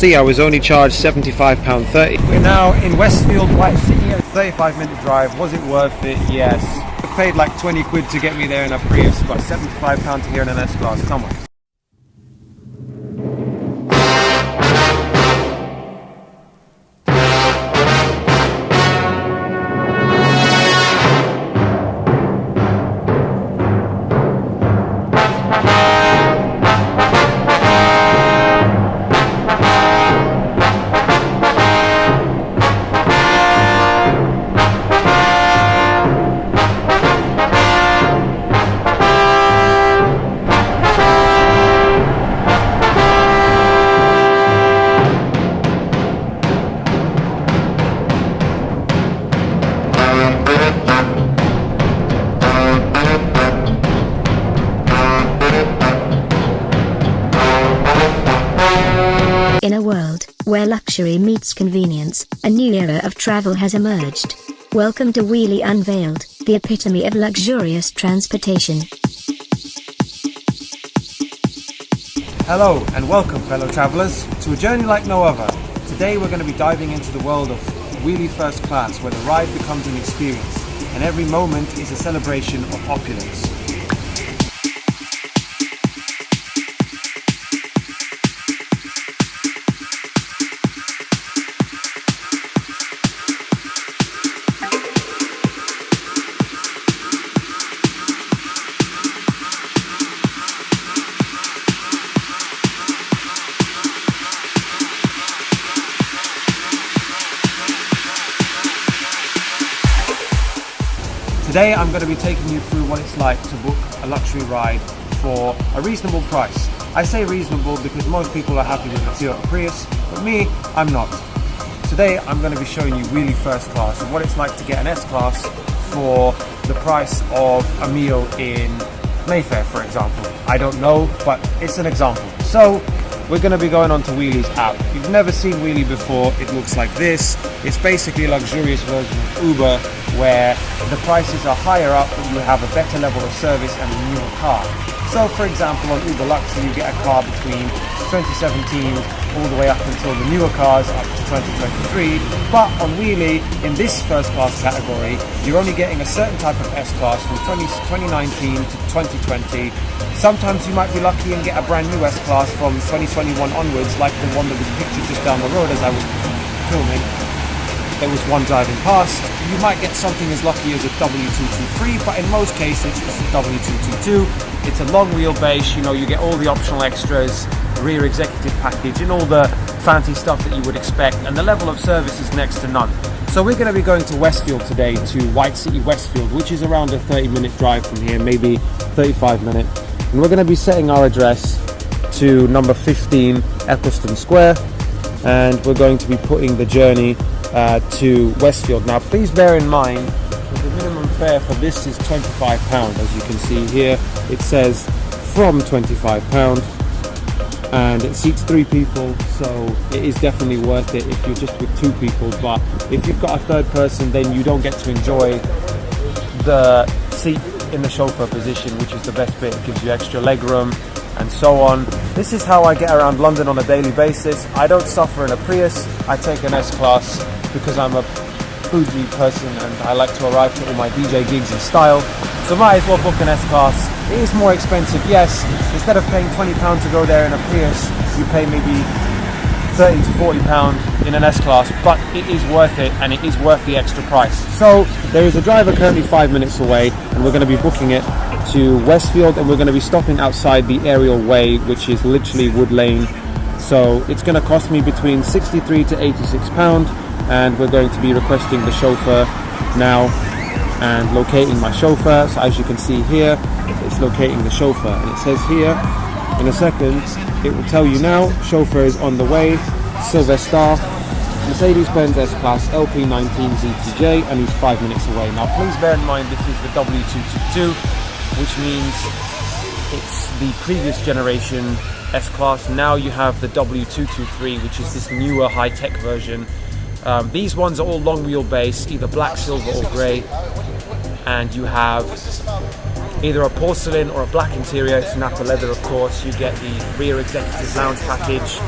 See, I was only charged £75.30. We're now in Westfield, White City, a 35-minute drive. Was it worth it? Yes. I paid like 20 quid to get me there in a Prius, but £75 here in an S-Class. Come on. In a world where luxury meets convenience, a new era of travel has emerged. Welcome to Wheelie Unveiled, the epitome of luxurious transportation. Hello and welcome, fellow travellers, to a journey like no other. Today we're going to be diving into the world of Wheelie First Class, where the ride becomes an experience and every moment is a celebration of opulence. Today I'm going to be taking you through what it's like to book a luxury ride for a reasonable price. I say reasonable because most people are happy with the Toyota Prius, but me, I'm not. Today I'm going to be showing you Wheelie First Class and what it's like to get an S-Class for the price of a meal in Mayfair, for example. I don't know, but it's an example. So we're going to be going on to Wheelie's app. If you've never seen Wheelie before, it looks like this. It's basically a luxurious version of Uber where the prices are higher up but you have a better level of service and a newer car. So for example, on Uber Luxury you get a car between 2017 all the way up until the newer cars up to 2023, but on Wheelie, in this first class category, you're only getting a certain type of S-Class from 2019 to 2020. Sometimes you might be lucky and get a brand new S-Class from 2021 onwards, like the one that was pictured just down the road as I was filming. There was one driving past. You might get something as lucky as a W223, but in most cases it's a W222. It's a long wheelbase, you know, you get all the optional extras, rear executive package and all the fancy stuff that you would expect, and the level of service is next to none. So we're going to be going to Westfield today, to White City Westfield, which is around a 30-minute drive from here, maybe 35 minutes. And we're going to be setting our address to number 15 Eccleston Square, and we're going to be putting the journey to Westfield. Now please bear in mind that the minimum fare for this is £25. As you can see here, it says from £25, and it seats 3 people, so it is definitely worth it if you're just with 2 people. But if you've got a third person, then you don't get to enjoy the seat in the chauffeur position, which is the best bit. It gives you extra leg room and so on. This is how I get around London on a daily basis. I don't suffer in a Prius, I take an S-Class because I'm a bougie person and I like to arrive to all my DJ gigs in style. So might as well book an S-Class. It is more expensive, yes. Instead of paying £20 to go there in a Prius, you pay maybe £30 to £40 in an S-Class, but it is worth it and it is worth the extra price. So there is a driver currently 5 minutes away and we're going to be booking it to Westfield, and we're going to be stopping outside the Aerial Way, which is literally Wood Lane. So it's going to cost me between £63 to £86, and we're going to be requesting the chauffeur now and locating my chauffeur. So as you can see here, it's locating the chauffeur, and it says here in a second, it will tell you now, chauffeur is on the way, Silver Star, Mercedes-Benz S-Class LP19 ZTJ, and he's 5 minutes away. Now please bear in mind this is the W222, which means it's the previous generation S-Class. Now you have the W223, which is this newer high-tech version. These ones are all long wheelbase, either black, silver or grey, and you have either a porcelain or a black interior. It's Napa leather, of course. You get the rear executive lounge package,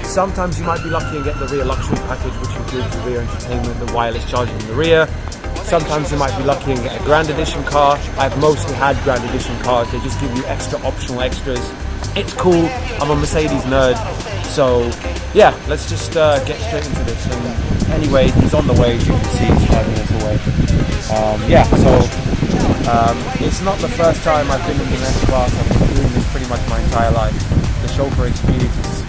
Sometimes you might be lucky and get the rear luxury package, which includes the rear entertainment, the wireless charging in the rear. Sometimes you might be lucky and get a Grand Edition car. I've mostly had Grand Edition cars. They just give you extra optional extras. It's cool. I'm a Mercedes nerd. So yeah, let's just get straight into this. And anyway, he's on the way. As you can see, he's 5 minutes away. It's not the first time I've been in the S-Class. I've been doing this pretty much my entire life. The chauffeur experience is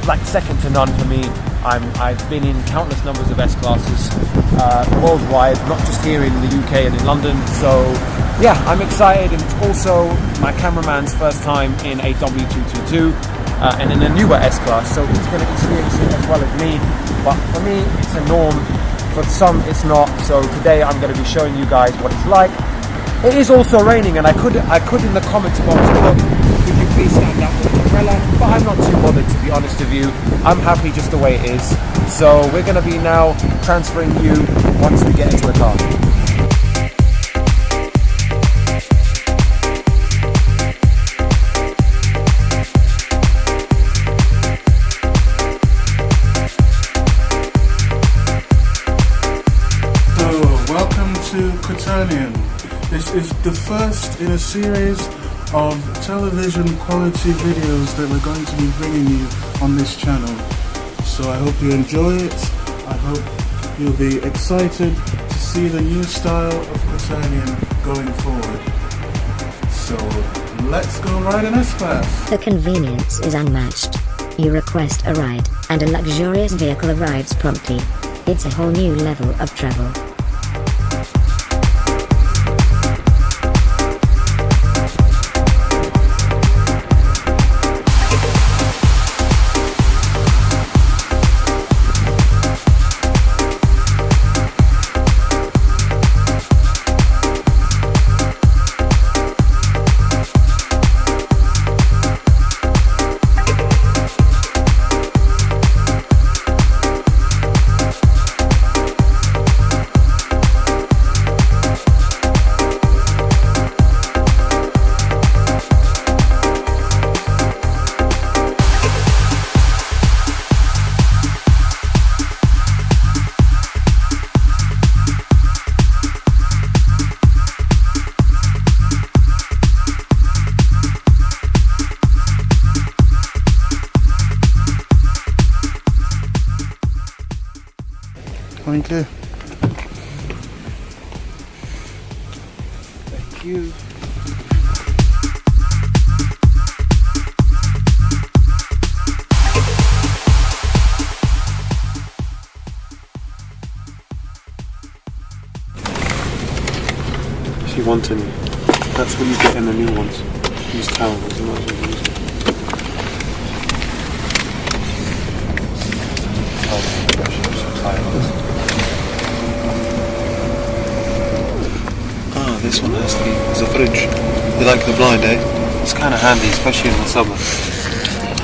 like second to none for me. I've been in countless numbers of S-Classes worldwide, not just here in the UK and in London. So yeah, I'm excited, and it's also my cameraman's first time in a W222 and in a newer S-Class, so he's going to experience it as well as me. But for me, it's a norm. For some, it's not. So today I'm going to be showing you guys what it's like. It is also raining, and I could in the comments box put, could you please stand up with an umbrella? But I'm not too bothered, to be honest with you. I'm happy just the way it is. So we're going to be now transferring you once we get into the car. So, welcome to Quaternion. This is the first in a series of television quality videos that we're going to be bringing you on this channel. So I hope you enjoy it. I hope you'll be excited to see the new style of Quaternion going forward. So let's go ride an S-Class. The convenience is unmatched. You request a ride, and a luxurious vehicle arrives promptly. It's a whole new level of travel. Thank you. Thank you. If you want any, that's what you get in the new ones. These towels, you might as well use them. Ah, this one has to be, there's a fridge. You like the blind, eh? It's kind of handy, especially in the summer.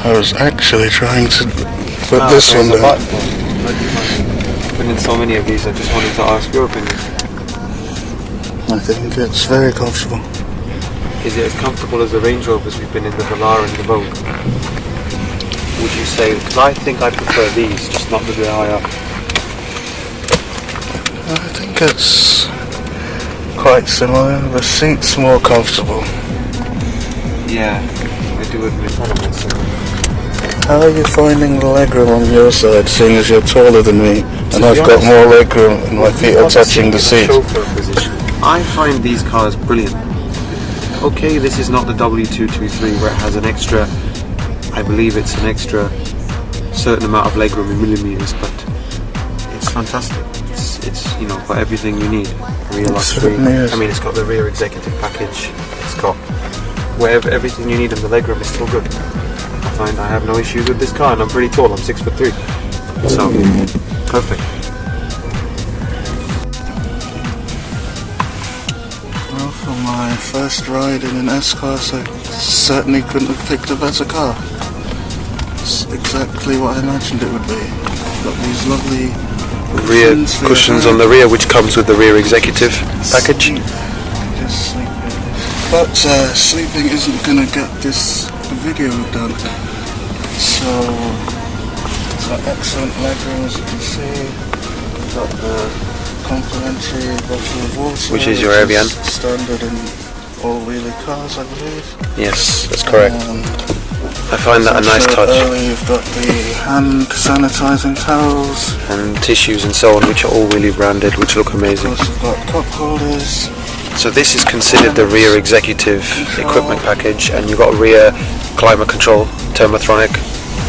I was actually trying to put this one down. Been in so many of these, I just wanted to ask your opinion. I think it's very comfortable. Is it as comfortable as the Range Rovers we've been in, the Velar and the Vogue? Would you say, because I think I prefer these, just not the higher. I think it's quite similar. The seat's more comfortable. Yeah, I do admit that. How are you finding the legroom on your side, seeing as you're taller than me and I've got more legroom and my feet are touching the seat? I find these cars brilliant. Okay, this is not the W223 where it has an extra, I believe it's an extra certain amount of legroom in millimeters, but it's fantastic. It's you know, got everything you need. Rear luxury. I mean, it's got the rear executive package. It's got whatever, everything you need, and the legroom is still good. I find I have no issues with this car, and I'm pretty tall. I'm 6'3", so perfect. Well, for my first ride in an S-Class, I certainly couldn't have picked a better car. It's exactly what I imagined it would be. Got these lovely rear cushions on the rear, which comes with the rear executive package. Just sleep. But sleeping isn't gonna get this video done. So got excellent legroom, as you can see. Got the complimentary bottle of water, which is your Evian. Standard in all Wheelie cars, I believe. Yes, that's correct. I find that a nice touch. You've got the hand sanitizing towels and tissues and so on, which are all Wheelie branded, which look amazing. Of course, we've got cup holders. So this is considered the rear executive equipment package, and you've got rear climate control, thermotronic,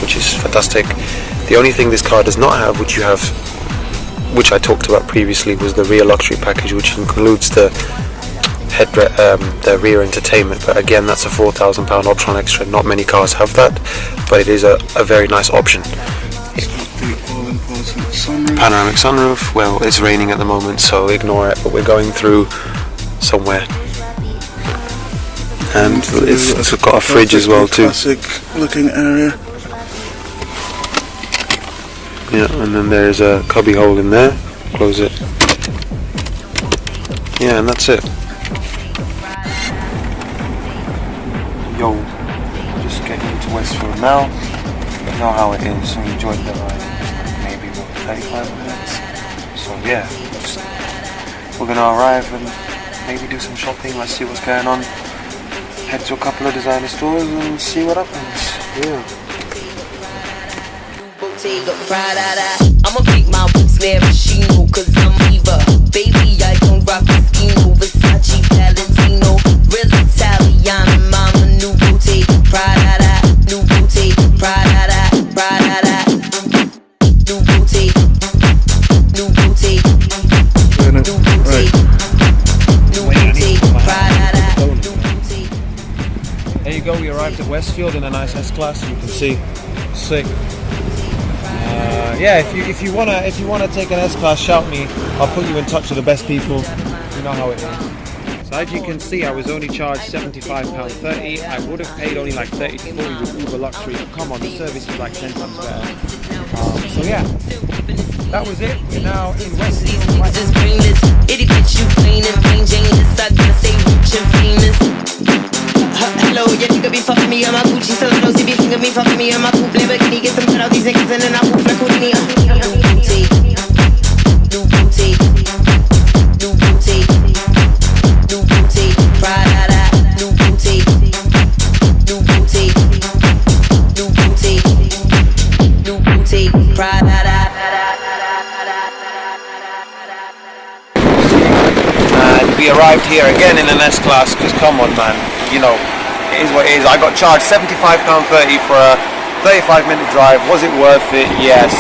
which is fantastic. The only thing this car does not have, which you have, which I talked about previously, was the rear luxury package, which includes the the rear entertainment. But again, that's a £4,000 Optron extra. Not many cars have that, but it is a very nice option. It's got the all-important sunroof. Panoramic sunroof. Well, it's raining at the moment, so ignore it. But we're going through somewhere, and it's got a fridge as well too. Classic looking area. Yeah, and then there's a cubby hole in there. Close it. Yeah, and that's it. Yo, just getting into Westfield now. You know how it is. So enjoyed the ride. Maybe 35 minutes. So yeah, we're gonna arrive and maybe do some shopping. Let's see what's going on. Head to a couple of designer stores and see what happens. Yeah. I'ma pick my boots, maraschino, cause I'm Eva. Baby, I don't rock the schemo. Versace, Valentino, real Italian. Mama, new booty, Prada, new booty, Prada, Prada, new booty, new booty, new booty, new booty, Prada, new booty. There you go, we arrived at Westfield in a nice S-Class. You can see, sick. Yeah, if you wanna take an S-Class, shout me. I'll put you in touch with the best people. You know how it is. So as you can see, I was only charged £75.30. I would have paid only like 30 to 40 with Uber Luxury. But come on, the service is like 10 times better. So yeah, that was it. We're now in Westfield. Hello, yeah, nigga be fucking me on my Gucci, so close, he be thinking me fucking me on my coupe, Lamborghini, get some cut out these niggas and then I move like Houdini. New booty, new booty, new booty, new booty, Prada, new booty, new booty, new booty, new booty, Prada. And we arrived here again in an S-Class, because come on man, you know, it is what it is. I got charged £75.30 for a 35-minute drive. Was it worth it? Yes.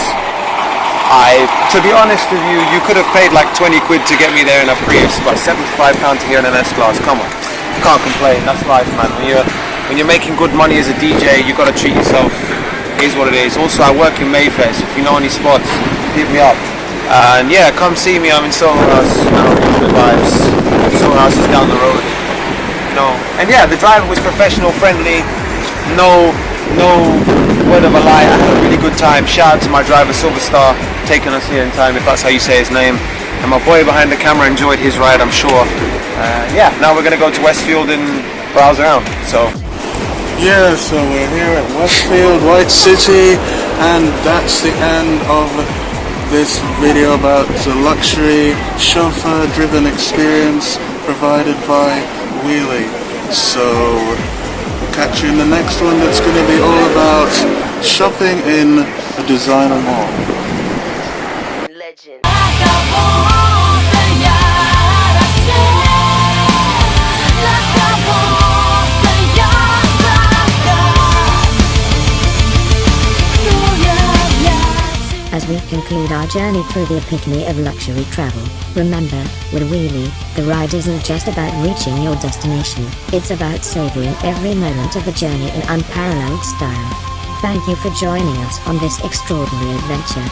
To be honest with you, you could have paid like 20 quid to get me there in a Prius, but £75 to hear in an S-Class, come on. You can't complain, that's life man. When you're making good money as a DJ, you got to treat yourself. It is what it is. Also, I work in Mayfair, so if you know any spots, hit me up. And yeah, come see me, I'm in Soho House now, good vibes. Soho House is down the road. No. And yeah, the driver was professional, friendly, no word of a lie. I had a really good time. Shout out to my driver, Silverstar, taking us here in time, if that's how you say his name. And my boy behind the camera enjoyed his ride, I'm sure. Yeah, now we're going to go to Westfield and browse around. So yeah, so we're here at Westfield, White City, and that's the end of this video about the luxury chauffeur-driven experience provided by Wheelie. So catch you in the next one. That's going to be all about shopping in a designer mall. Legend. As we conclude our journey through the epitome of luxury travel, remember, with Wheelie, the ride isn't just about reaching your destination, it's about savoring every moment of the journey in unparalleled style. Thank you for joining us on this extraordinary adventure.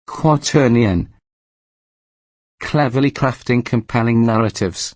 Quaternion. cleverly crafting compelling narratives.